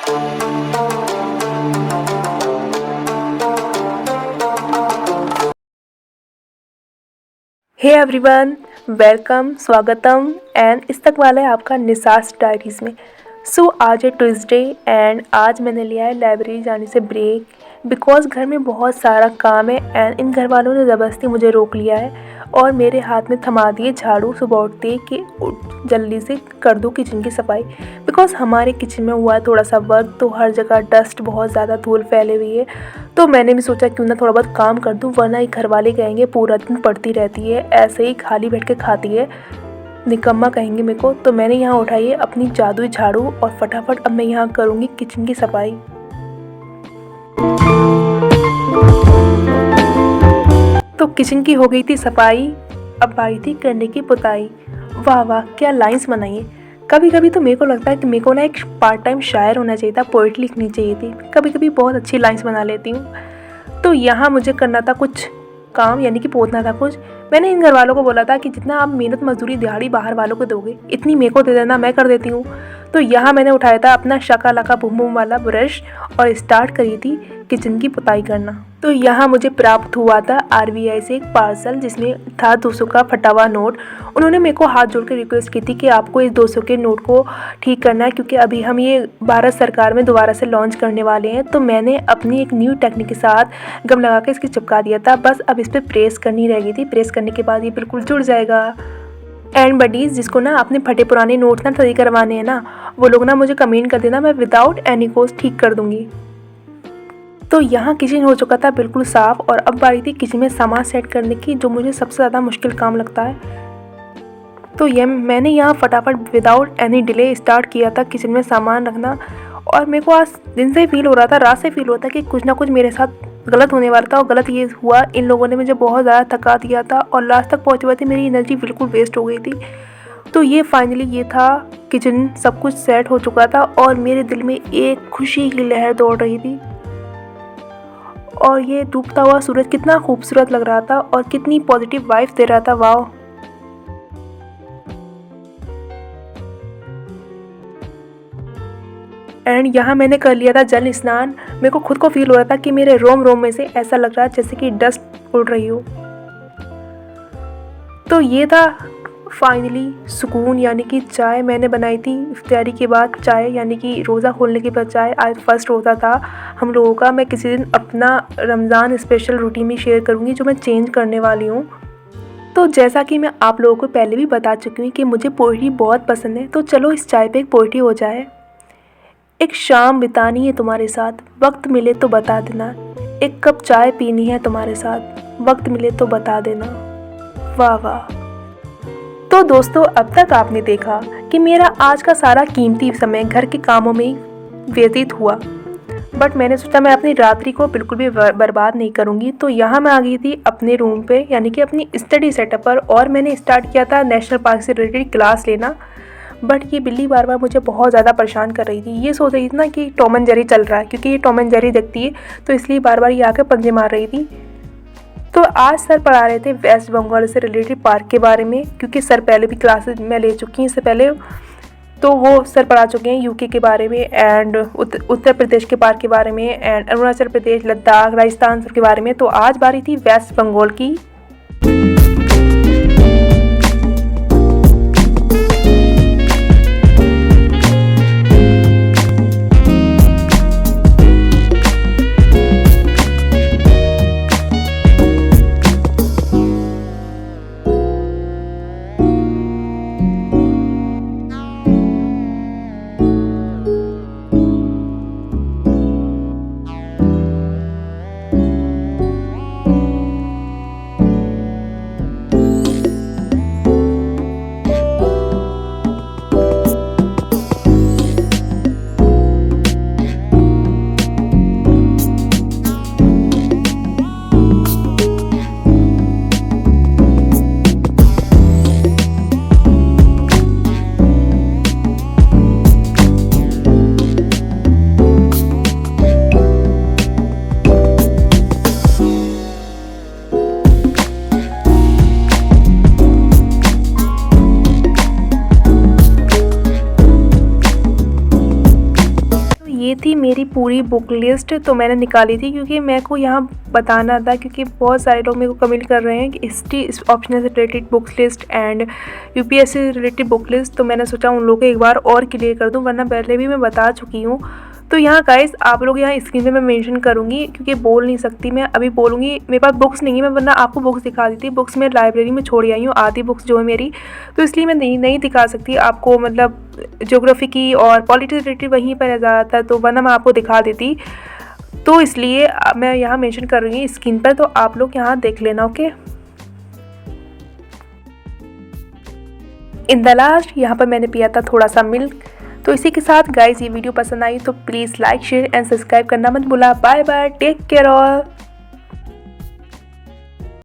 Hey everyone, welcome, स्वागतम and इस्तकबाल है आपका निसास डायरीज़ में। आज है ट्यूसडे एंड आज मैंने लिया है लाइब्रेरी जाने से ब्रेक बिकॉज़ घर में बहुत सारा काम है एंड इन घर वालों ने ज़बरदस्ती मुझे रोक लिया है और मेरे हाथ में थमा दिए झाड़ू सुबह उठते कि जल्दी से कर दो किचन की सफाई। बिकॉज़ हमारे किचन में हुआ है थोड़ा सा वर्क, तो हर जगह डस्ट, बहुत ज़्यादा धूल फैले हुई है। तो मैंने भी सोचा क्यों ना थोड़ा बहुत काम कर दूं, वरना ये घर वाले कहेंगे पूरा दिन पड़ती रहती है, ऐसे ही खाली बैठ के खाती है, निकम्मा कहेंगे मेरे को। तो मैंने यहाँ उठाई है अपनी जादुई झाड़ू और फटाफट अब मैं यहाँ करूँगी किचन की सफाई। तो किचन की हो गई थी सफाई, अब आई थी करने की पुताई। वाह वाह, क्या लाइंस बनाई है। कभी कभी तो मेरे को लगता है कि मेरे को ना एक पार्ट टाइम शायर होना चाहिए था, पोइट्री लिखनी चाहिए थी। कभी कभी बहुत अच्छी लाइंस बना लेती हूँ। तो यहाँ मुझे करना था कुछ काम, यानी कि पोतना था कुछ। मैंने इन घर वालों को बोला था कि जितना आप मेहनत मजदूरी दिहाड़ी बाहर वालों को दोगे, इतनी मेरे को दे देना, मैं कर देती हूँ। तो यहाँ मैंने उठाया था अपना शाका लाका बूम बूम वाला ब्रश और स्टार्ट करी थी किचन की पुताई करना। तो यहाँ मुझे प्राप्त हुआ था आरबीआई से एक पार्सल जिसमें था 200 का फटा हुआ नोट। उन्होंने मेरे को हाथ जोड़ के रिक्वेस्ट की थी कि आपको इस 200 के नोट को ठीक करना है, क्योंकि अभी हम ये भारत सरकार में दोबारा से लॉन्च करने वाले हैं। तो मैंने अपनी एक न्यू टेक्निक के साथ गम लगा के इसकी चिपका दिया था। बस अब इस पर प्रेस करनी रह गई थी। प्रेस करने के बाद ये बिल्कुल जुड़ जाएगा। एंड बडीज़, जिसको ना अपने फटे पुराने नोट्स ना सही करवाने हैं ना, वो लोग ना मुझे कमेंट कर देना, मैं विदाउट एनी कॉस्ट ठीक कर दूँगी। तो यहाँ किचन हो चुका था बिल्कुल साफ़ और अब बारी थी किचन में सामान सेट करने की, जो मुझे सबसे ज़्यादा मुश्किल काम लगता है। तो ये मैंने यहाँ फटाफट विदाउट एनी डिले स्टार्ट किया था किचन में सामान रखना। और मेरे को आज दिन से ही फील हो रहा था, रात से फील होता कि कुछ ना कुछ मेरे साथ गलत होने वाला था। और गलत ये हुआ, इन लोगों ने मुझे बहुत ज़्यादा थका दिया था और लास्ट तक पहुँचे हुए थे, मेरी एनर्जी बिल्कुल वेस्ट हो गई थी। तो ये फाइनली ये था, किचन सब कुछ सेट हो चुका था और मेरे दिल में एक खुशी की लहर दौड़ रही थी। और ये डूबता हुआ सूरज कितना खूबसूरत लग रहा था और कितनी पॉजिटिव वाइब्स दे रहा था। वाह। एंड यहाँ मैंने कर लिया था जल स्नान। मेरे को खुद को फील हो रहा था कि मेरे रोम रोम में से ऐसा लग रहा है जैसे कि डस्ट उड़ रही हो। तो ये था फाइनली सुकून, यानी कि चाय मैंने बनाई थी इफ्तारी के बाद। चाय यानी कि रोज़ा खोलने के बाद चाय। आज फर्स्ट रोज़ा था हम लोगों का। मैं किसी दिन अपना रमज़ान स्पेशल रूटीन भी शेयर करूँगी जो मैं चेंज करने वाली हूँ। तो जैसा कि मैं आप लोगों को पहले भी बता चुकी हूँ कि मुझे पोइट्री बहुत पसंद है, तो चलो इस चाय पे एक पोइट्री हो जाए। एक शाम बितानी है तुम्हारे साथ, वक्त मिले तो बता देना। एक कप चाय पीनी है तुम्हारे साथ, वक्त मिले तो बता देना। वाह वाह। तो दोस्तों, अब तक आपने देखा कि मेरा आज का सारा कीमती समय घर के कामों में व्यतीत हुआ, बट मैंने सोचा मैं अपनी रात्रि को बिल्कुल भी बर्बाद नहीं करूँगी। तो यहाँ मैं आ गई थी अपने रूम पे, यानी कि अपनी स्टडी सेटअप पर, और मैंने स्टार्ट किया था नेशनल पार्क से रिलेटेड क्लास लेना। बट ये बिल्ली बार बार मुझे बहुत ज़्यादा परेशान कर रही थी। ये सोच रही थी ना कि टॉम एंड जेरी चल रहा है, क्योंकि ये टॉम एंड जेरी देखती है, तो इसलिए बार बार ये आकर पंजे मार रही थी। तो आज सर पढ़ा रहे थे वेस्ट बंगाल से रिलेटेड पार्क के बारे में, क्योंकि सर पहले भी क्लासेस मैं ले चुकी हूँ इससे पहले। तो वो सर पढ़ा चुके हैं यूके के बारे में एंड उत्तर प्रदेश के पार्क के बारे में एंड अरुणाचल प्रदेश, लद्दाख, राजस्थान सब के बारे में। तो आज बारी थी वेस्ट बंगाल की। ये थी मेरी पूरी बुक लिस्ट, तो मैंने निकाली थी क्योंकि मेरे को यहाँ बताना था, क्योंकि बहुत सारे लोग मेरे को कमेंट कर रहे हैं कि हिस्ट्री ऑप्शनल से related book list and UPSC से रिलेटेड बुक लिस्ट। तो मैंने सोचा उन लोगों को एक बार और क्लियर कर दूँ, वरना पहले भी मैं बता चुकी हूँ। तो यहाँ गाइस आप लोग यहाँ स्क्रीन पे मैं मेंशन करूँगी, क्योंकि बोल नहीं सकती मैं अभी, बोलूँगी मेरे पास बुक्स नहीं है, मैं वरना आपको बुक्स दिखा दी थी। बुक्स मैं लाइब्रेरी में छोड़ आई हूँ, आधी बुक्स जो है मेरी, तो इसलिए मैं नहीं दिखा सकती आपको। मतलब ज्योग्राफी की और पॉलिटिक्स रिलेटेड वहीं पर है ज़्यादातर, तो वरना मैं आपको दिखा देती। तो इसलिए मैं यहाँ मेंशन कर रही हूँ स्क्रीन पर, तो आप लोग यहाँ देख लेना। ओके, इन द लास्ट यहाँ पर मैंने पिया था थोड़ा सा मिल्क। तो इसी के साथ गाइस ये वीडियो पसंद आई तो please like share and subscribe करना मत भूला। Bye bye, take care all.